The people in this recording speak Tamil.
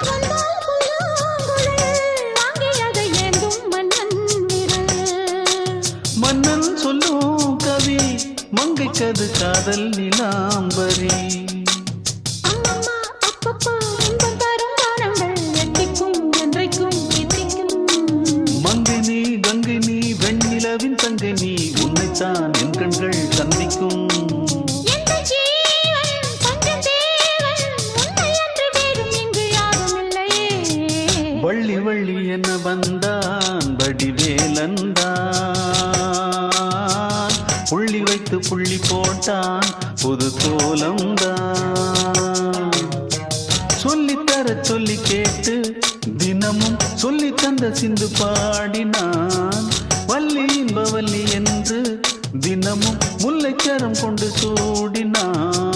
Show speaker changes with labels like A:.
A: வந்தால் புல்லாங்குழல் வாங்கி அதை ஏந்தும் மன்னன் விரல்.
B: மன்னன் சொல்லும் கவி மங்கைக்கது காதல் நிலாம்பரி.
A: அம்மம்மா அப்பப்பா இன்பம் தரும் கானங்கள் எட்டிக்கும் என்றைக்கும் எட்டிக்கும்.
B: மங்கை நீ கங்கை நீ வெண்ணிலவின் தங்கை நீ உன்னைத்தான் என் கண்கள் சந்திக்கும்.
A: எந்த ஜீவன் கொஞ்சம் தேவன் உன்னை அன்று வேறும் இங்கு யாரும் இல்லையே.
B: வள்ளி வள்ளி என வந்தான் வடிவேலந்தான், புள்ளி வைத்து புள்ளி போட்டான் புது கோலம்தான். சொல்லித்தர சொல்லி கேட்டு தினமும் சொல்லி தந்த சிந்து பாடினான். வள்ளி இன்பவல்லி என்று தினமும் முல்லைச்சரம் கொண்டு சூடினான்.